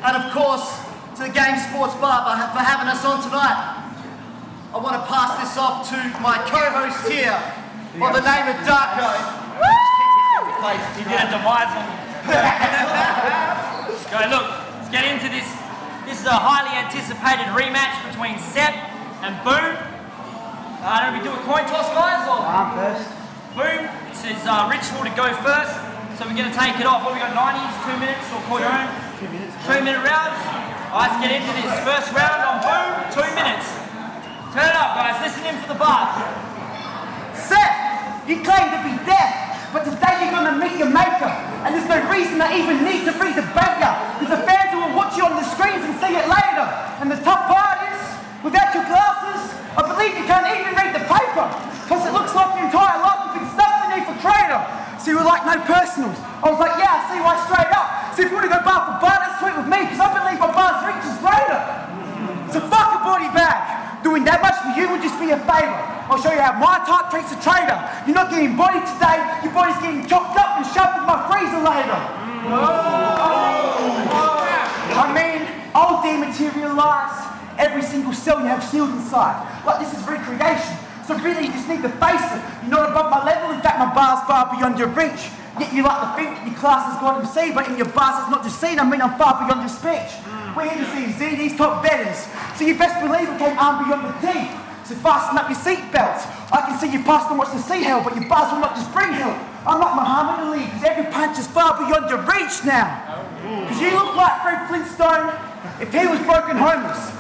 And of course, to the Game Sports Bar for having us on tonight. I want to pass this off to my co-host here by the name of Darko. He did a demise on me. Go, look, let's get into this. This is a highly anticipated rematch between Cepth and Boom. Are we doing coin toss, guys? Or? I'm first. Boom, it's his ritual to go first. So we're going to take it off. What we got, 90s, 2 minutes, or call your own? 2 minutes. 2-minute rounds. All right, let's get into this. First round on Boom, 2 minutes. Turn it up, guys. Listen in for the bar. Cepth, you claim to be deaf, but today you're going to meet your maker. And there's no reason I even need to read the banker. Because the fans will watch you on the screens and see it later. And the tough part is, without your glasses, I believe you can't even read the paper. Because it looks like your entire life has been stuck beneath a crater. So you were like, no personals. I was like, yeah, I see why, straight up. So if you want to go bar for bar, let's tweet with me, because I believe my bar's reach is greater. So fuck a body bag. Doing that much for you would just be a favour. I'll show you how my type treats a trader. You're not getting body today, your body's getting chopped up and shoved in my freezer later. I mean, I'll dematerialise every single cell you have sealed inside. Like this is recreation. So really you just need to face it. You're not above my level, in fact my bar's far beyond your reach. Yet you like to think that your class has got MC, but in your bars it's not just seen, I mean I'm far beyond your speech. We're here to see ZD's top betters, so you best believe it came armed beyond the teeth. So fasten up your seatbelts. I can see you past and watch the sea hell, but your bars will not just bring help. I'm like Muhammad Ali, because every punch is far beyond your reach now. Because you look like Fred Flintstone if he was broken homeless.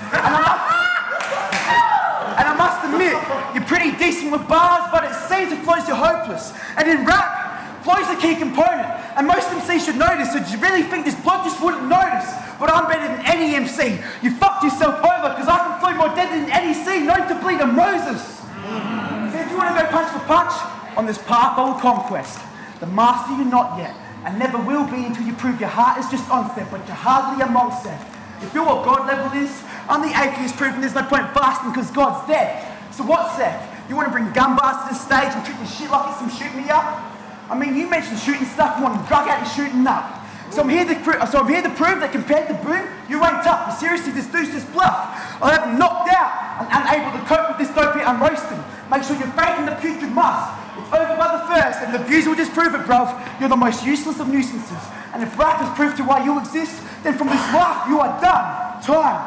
And I must admit, you're pretty decent with bars, but it seems it flows you're hopeless. And in rap, flow's a key component. And most MCs should know this, so do you really think this bloke just wouldn't notice? But I'm better than any MC. You fucked yourself over, because I can flow more dead than any sea known to bleed on Moses. So if you want to go punch for punch, on this path of conquest, the master you're not yet, and never will be until you prove your heart is just on step, but you're hardly among step. If you're what God level is, I'm the atheist proving there's no point fasting because God's dead. So what's Cepth? You want to bring gun bars to the stage and treat this shit like it's some shoot me up? I mean, you mentioned shooting stuff, you want to drug out and shooting up. So I'm here to prove that compared to Boom, you ain't tough. But seriously, this dude's just bluff. I have him knocked out and unable to cope with this dope hit I'm roasting. Make sure you're faking the putrid must. It's over by the first, and the views will just prove it, bruv. You're the most useless of nuisances. And if rap is proof to why you exist, then from this life you are done. Time.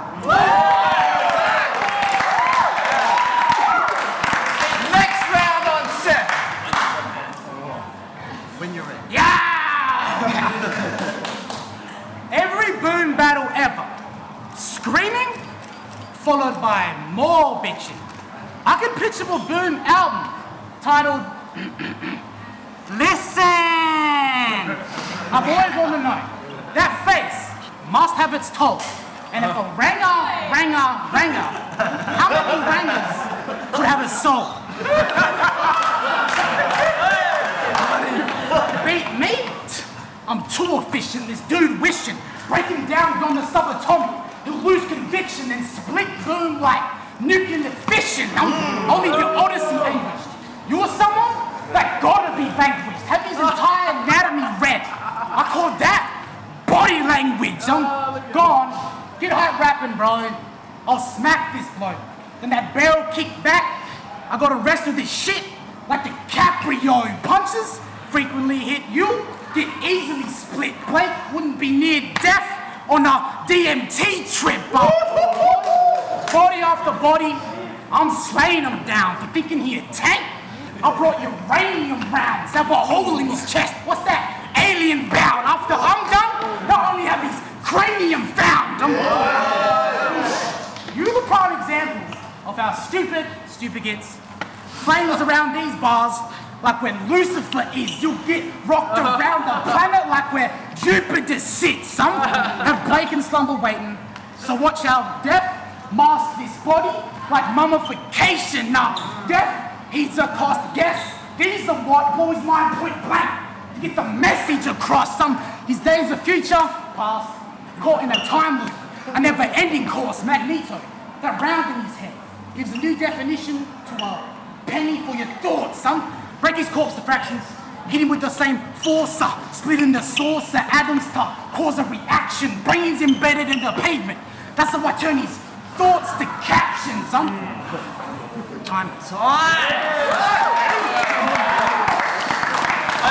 Next round on Cepth. When you're ready. Yeah! Every Boom battle ever. Screaming, followed by more bitching. I can picture a Boom album titled Listen! I've always wanted to know, that face must have its toll. And if a ranger, how many rangers could have a soul? Beat me? I'm too efficient, this dude wishing, breaking down beyond the subatomic. He'll lose conviction and split Boom like nuclear fission. I'll leave your Odyssey anguished. You're someone that gotta be vanquished. Have his entire anatomy read. I call that body language. I'm gone. Get hot rapping, bro. I'll smack this bloke. Then that barrel kick back. I got to wrestle this shit like DiCaprio. Punches frequently hit you, get easily split. Blake wouldn't be near death on a DMT trip. Body after body, I'm slaying him down for thinking he a tank. I brought uranium rounds that were a hole in his chest. What's that? Alien bound. After I'm done, not only have his cranium found. You're the prime example of how stupid gets. Flames around these bars like when Lucifer is. You'll get rocked around the planet like we're Jupiter sits, some have Blake and slumber waiting. So watch how death masks this body like mummification. Now, death, he's a cost guess. These are what blows mind point blank. To get the message across, his days of future, past, caught in a time loop, a never-ending course, Magneto, that round in his head gives a new definition to a penny for your thoughts, Break his corpse to fractions, hit him with the same forcer, splitting the saucer atoms to cause a reaction, brains embedded in the pavement. That's how I turn his thoughts to captions, Time.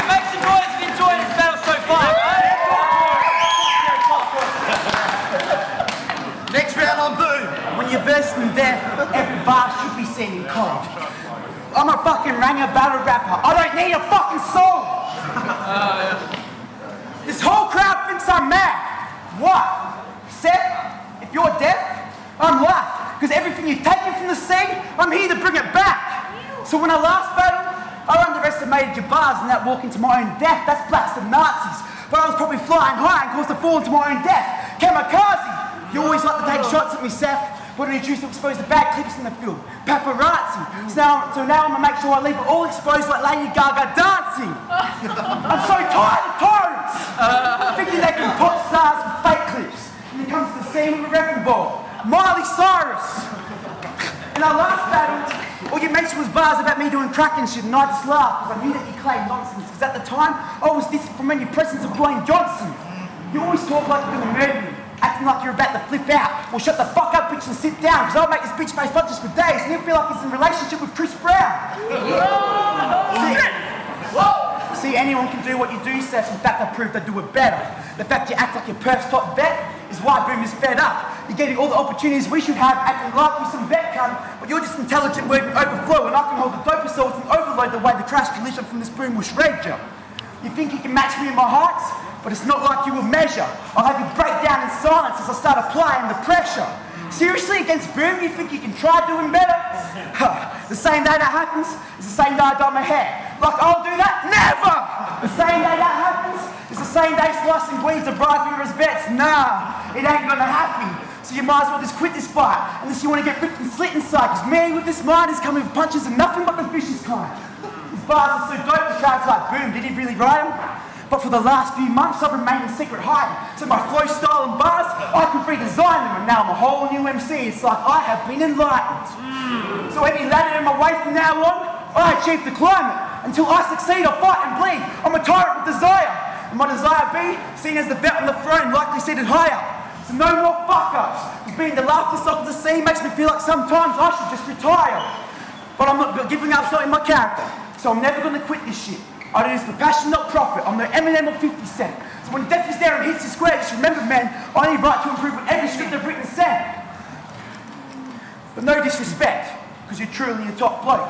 Make some noise if you enjoyed this battle so far, right? Next round on Boom. When you're versing death, every bar should be seen in cold. I'm a fucking ranger battle rapper. I don't need a fucking soul. This whole crowd thinks I'm mad. What? Cepth, if you're deaf, I'm life. Because everything you've taken from the scene, I'm here to bring it back. So when I last battled, I underestimated your bars and that walk into my own death. That's blacks to Nazis. But I was probably flying high and caused to fall into my own death. Kamikaze! You always like to take shots at me, Cepth. But I choose to expose the bad clips in the film. Paparazzi. So now I'm gonna make sure I leave it all exposed like Lady Gaga dancing. I'm so tired of tyrants. Thinking they can pop stars with fake clips. And it comes to the scene with a wrecking ball. Miley Cyrus. In our last battle, all you mentioned was bars about me doing crack and shit, and I just laughed because I knew that you claimed nonsense. Because at the time, I was distant from any presence of Dwayne Johnson. You always talk like you're gonna murder me, acting like you're about to flip out. Well, shut the fuck up, bitch, and sit down, because I'll make this bitch face punches for days, and he'll feel like he's in a relationship with Chris Brown. See, anyone can do what you do, Seth. In fact, I proved I do it better. The fact you act like your Perth's top vet is why Boom is fed up. You're getting all the opportunities we should have, acting like you're some vet cunt, but you're just intelligent word overflow, and I can hold the dope assaults and overload the way the crash collision from this boom will shred you. You think you can match me in my heights? But it's not like you will measure. I'll have you break down in silence as I start applying the pressure. Seriously, against Boom, you think you can try doing better? The same day that happens is the same day I dye my hair. Like I'll do that? Never! The same day that happens is the same day slicing weeds are bribing as vets. Nah, it ain't gonna happen. So you might as well just quit this fight, unless you want to get ripped and slit inside, because me with this mind is coming with punches and nothing but the vicious kind. These bars are so dope, the crowd's like, Boom, did he really write them? But for the last few months, I've remained in secret hiding. So my flow, style, and bars, I can redesign them, and now I'm a whole new MC. It's like I have been enlightened. So any ladder in my way from now on, I achieve the climate. Until I succeed, I fight and bleed. I'm a tyrant with desire. And my desire be seen as the vet on the throne, likely seated higher. So no more fuck-ups. Because being the laughter stock of the scene makes me feel like sometimes I should just retire. But I'm not giving up, it's not in my character. So I'm never going to quit this shit. I do this for passion, not profit. I'm no Eminem or 50 Cent. So when death is there and hits the square, just remember, man, I need right to improve with every script I've written sent. But no disrespect, because you're truly a top bloke.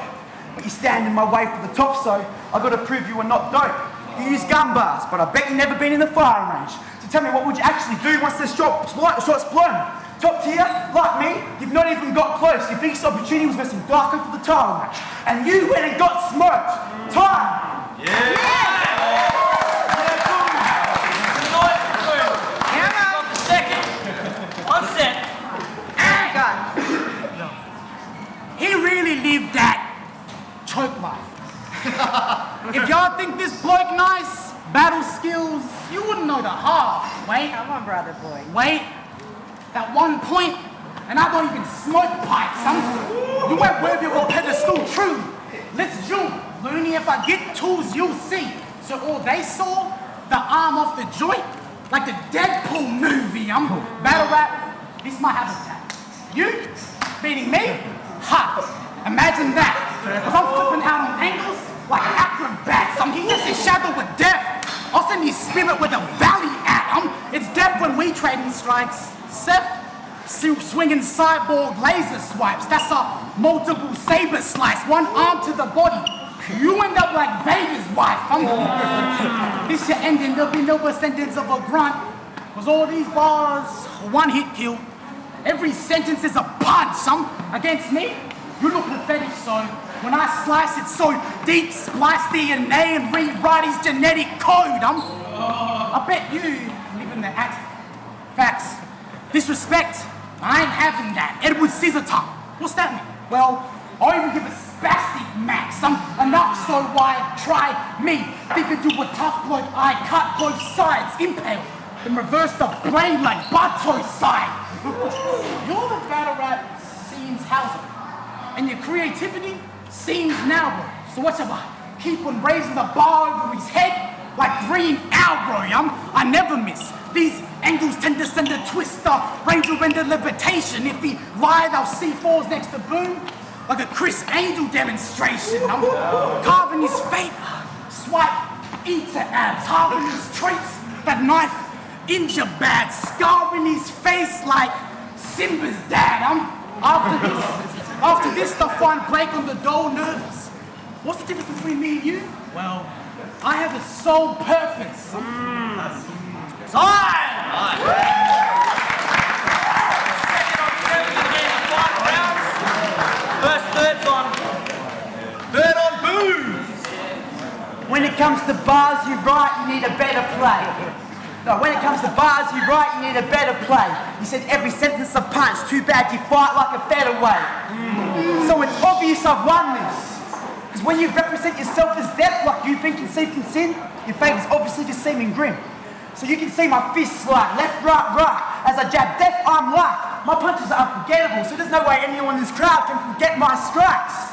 But you stand in my way for the top, so I got to prove you are not dope. You use gun bars, but I bet you've never been in the firing range. So tell me, what would you actually do once the shot's blown? Top tier, like me, you've not even got close. Your biggest opportunity was versing Darko for the title match. And you went and got smoked. Time! He really lived that choke life. If y'all think this bloke nice, battle skills, you wouldn't know the half. Wait. Come on, brother boy. Wait. At one point, and I don't even smoke pipes. You weren't worthy of a pedestal, true. Let's jump. Looney, if I get tools, you'll see. So all they saw, the arm off the joint, like the Deadpool movie. Battle rap, this is my habitat. You beating me? Ha! Imagine that. Because I'm flipping out on angles like acrobats. He's just a shadow with death. I'll send his spirit with a valley at. It's death when we trading strikes. Cepth, swinging cyborg laser swipes. That's a multiple saber slice. One arm to the body. You end up like Vader's wife. This your ending, there'll be no ascendance of a grunt. Cause all these bars, one hit kill. Every sentence is a punch. Against me, you look pathetic, so When I slice it so deep, splice DNA and rewrite his genetic code, I bet you live in the facts. Disrespect, I ain't having that. Edward Scissor tongue. What's that mean? Well, I even give a spastic max. I'm enough, so why try me? Think you a tough bloke, I cut both sides, impale, then reverse the blade like Barto's side. You're the battle rap scenes houser, and your creativity seems narrow. So what shall I keep on raising the bar over his head like Green Arrow? I never miss. These angles tend to send a twist, the range will render levitation. If he lied, I'll see falls next to Boom, like a Chris Angel demonstration. I'm carving his fate, swipe, eater abs, carving his traits, that knife, injure bad, scarring his face like Simba's dad. After this, the fine break on the door, nervous. What's the difference between me and you? Well, I have a sole purpose. Time! First third on Boom! When it comes to bars you write, you need a better play. No, when it comes to bars you write, you need a better play. You said every sentence a punch, too bad you fight like a featherweight. So it's obvious I've won this. Because when you represent yourself as death like you've been conceived in sin, your fate is obviously just seeming grim. So you can see my fists like left, right. As I jab death, I'm life. My punches are unforgettable, so there's no way anyone in this crowd can forget my strikes.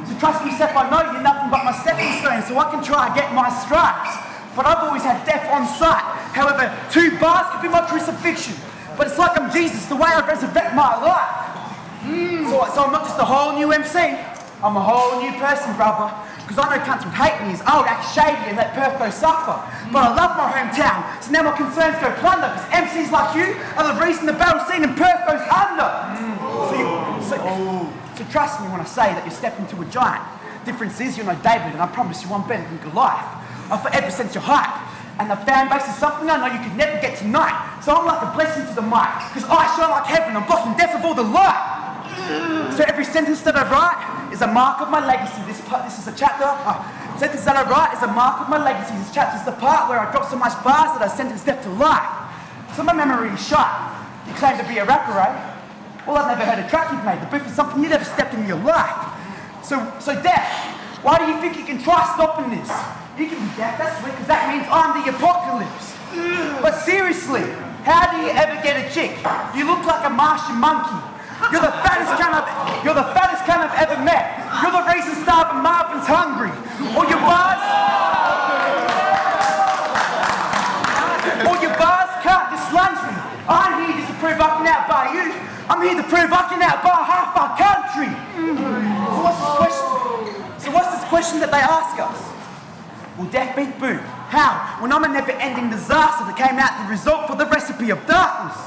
So trust me, Cepth, I know you're nothing but my stepping stone, so I can try and get my stripes. But I've always had death on sight. However, 2 bars could be my crucifixion. But it's like I'm Jesus, the way I resurrect my life. So I'm not just a whole new MC, I'm a whole new person, brother. Because I know cunts would hate me as I would act shady and let Perth go suffer. But I love my hometown, so now my concerns go plunder. Because MCs like you are the reason the battle scene in Perth goes under. So trust me when I say that you're stepping into a giant. Difference is you're no David, and I promise you I'm better than Goliath. I forever sense your hype. And the fan base is something I know you could never get tonight. So I'm like a blessing to the mic. Because I shine like heaven, I'm blocking death with all the light. So every sentence that I write is a mark of my legacy. This is a chapter. Sentence that I write is a mark of my legacy. This chapter is the part where I drop so much bars that I sentence death to life. So my memory is shot. You claim to be a rapper, eh? Well, I've never heard a track you've made. The booth is something you never stepped in your life. So Death, why do you think you can try stopping this? You can be deaf, that's sweet, because that means I'm the apocalypse. But seriously, how do you ever get a chick? You look like a Martian monkey. You're the fattest cunt I've ever met. You're the reason starving Marvin's hungry. All your bars can't dislunge me. I'm here just to prove I can outbar you. I'm here to prove I can outbar half our country. So what's this question that they ask us? Will death beat Boom? How? When I'm a never-ending disaster that came out the result for the recipe of darkness.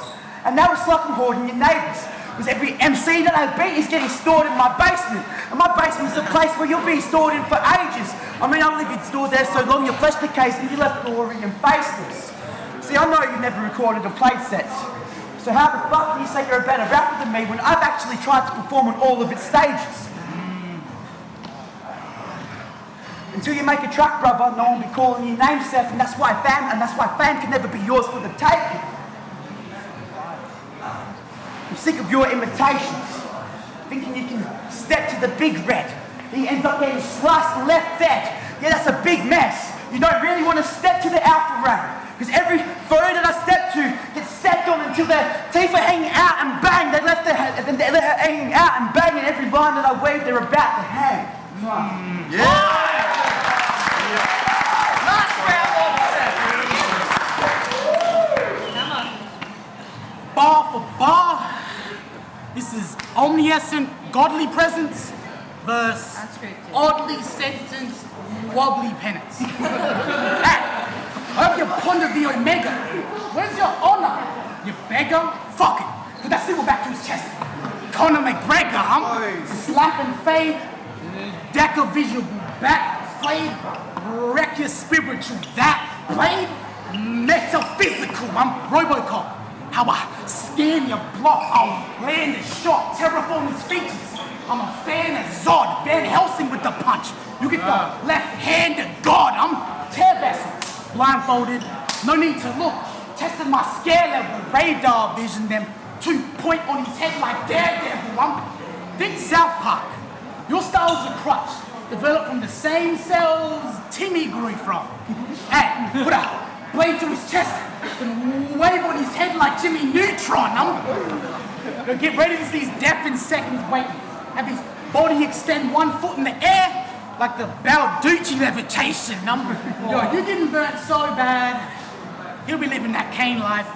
And now it's like I'm hoarding your neighbours. Because every MC that I beat is getting stored in my basement. And my basement's the place where you'll be stored in for ages. I mean, I'll leave you stored there so long your flesh decays and you're left gory and faceless. See, I know you've never recorded or played sets. So how the fuck can you say you're a better rapper than me when I've actually tried to perform on all of its stages? Until you make a track, brother, no one will be calling you names, Cepth, and that's why fame can never be yours for the taking. I'm sick of your imitations, thinking you can step to the big red. He ends up getting sliced and left dead. Yeah, that's a big mess. You don't really want to step to the alpha ring, because every photo that I step to gets stepped on until their teeth are hanging out and bang. They let her hanging out and bang, and every line that I wave, they're about to hang. Yeah! Bar for bar, this is omniscient godly presence versus oddly sentenced wobbly penance. Hey, I hope you ponder the omega. Where's your honor? You beggar? Fuck it. Put that silver back to his chest. Conor McGregor, slap and fade, deck of visual back, fade, wreck your spiritual, that blade, metaphysical, I'm Robocop. How I scan your block, I'll land a shot, terraform his features. I'm a fan of Zod, Van Helsing with the punch. You get the left hand of God. I'm tear vessels, blindfolded, no need to look. Tested my scare level, radar vision, them 2 point on his head like Daredevil. Think South Park. Your style's a crutch, developed from the same cells Timmy grew from. Hey, put a blade to his chest, and wave on his head like Jimmy Neutron. Get ready to see his death in seconds waiting. Have his body extend 1 foot in the air like the Balducci levitation. Yo, you getting burnt so bad, he'll be living that Kane life.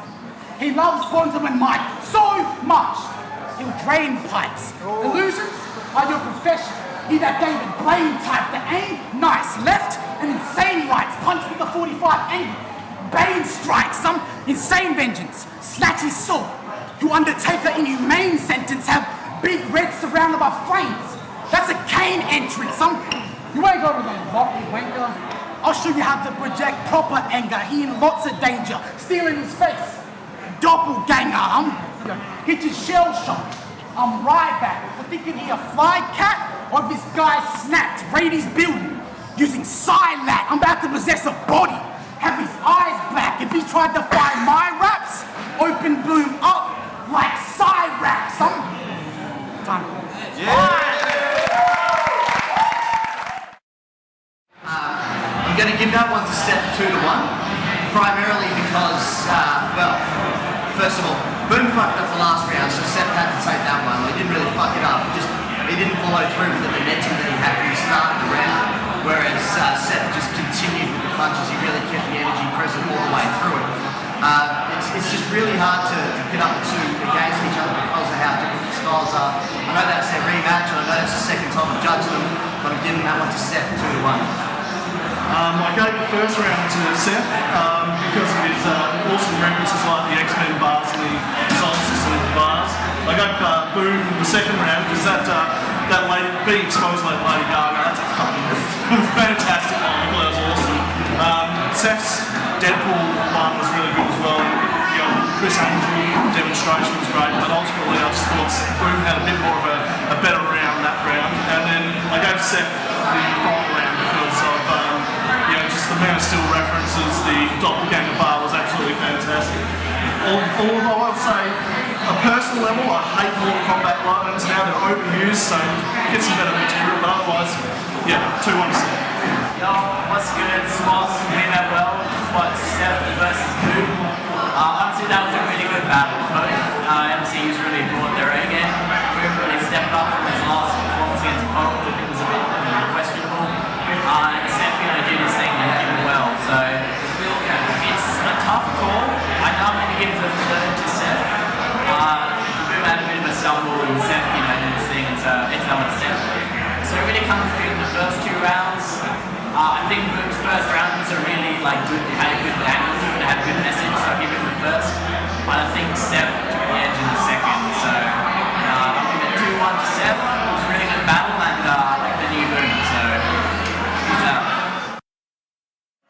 He loves Quantum and Mike so much, he'll drain pipes. Illusions are your profession. He that David Blaine type, the aim, nice left, and insane rights, punch with the 45 angle. Bane strikes, some insane vengeance, snatch his sword. You Undertaker inhumane sentence, have big red surrounded by flames. That's a Kane entrance, you ain't got to lock you wanker. I'll show you how to project proper anger. He in lots of danger, stealing his face. Doppelganger, Get your shell shocked. I'm Ryback for thinking he a fly cat, or if this guy snapped Brady's building using Psylat. I'm about to possess a body, have his eyes black. If he tried to find my raps, open Boom up like Cyrax. Time. I'm going to give that one to Cepth 2-1, primarily because, well, first of all, Boom fucked up the last round, so Cepth had to take that one. He didn't really fuck it up. He didn't follow through with the momentum that he had from the start of the round, whereas Cepth just continued with the punches. He really kept the energy present all the way through it. It's just really hard to pit up the two against each other because of how different the styles are. I know that's their rematch, and I know that's the second time I've judged them, but I'm giving that one to Cepth 2-1. I gave the first round to Cepth because of his awesome references like the X-Men bars and the solar system bars. I gave Boom the second round because that lady, being exposed like Lady Gaga, that's a fucking fantastic line. That was awesome. Cepth's Deadpool one was really good as well. You know, Chris Angel demonstration was great, but ultimately I just thought Boom had a bit more of a better round that round. And then I gave Cepth the final round because of just the Man of Steel references. The Doppelganger bar was absolutely fantastic. Although I will say, a personal level, I hate Mortal Kombat items now. They're overused, so get some better material. But otherwise, yeah, 2-1 Cepth. Yo, what's good? Smalls doing that well. What, Cepth versus Boom? Honestly, that was a really good battle. Both MCs really brought their A game. Boom really stepped up from his last performance against Perth. I think it was a bit questionable. And Cepth, did his thing and did it well. So it's a tough call. I know I'm going to give the third to Cepth. Boom had a bit of a stumble and Cepth, did his thing. It's that one Cepth. So it really comes through in the first 2 rounds. I think Boom's first round was a really good, it had a good angle, it had a good message, so I'll give him the first. But I think Cepth took the edge in the second. So I'll give it 2-1 to Cepth. It was a really good battle and I like the new Boom. So peace out.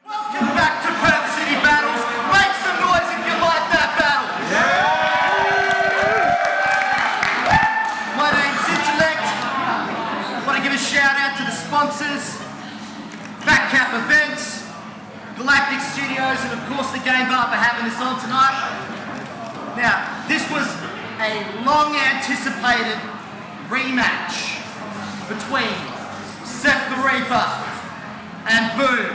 Welcome back to Perth City Battles. Make some noise if you like that battle. My name's Intellect. I want to give a shout out to the sponsors, Fat Cap Events, Galactic Studios, and of course the Game Bar for having us on tonight. Now, this was a long anticipated rematch between Cepth the Reaper and Boom.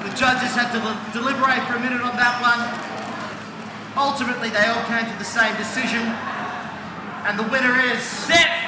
The judges had to deliberate for a minute on that one. Ultimately, they all came to the same decision, and the winner is Cepth!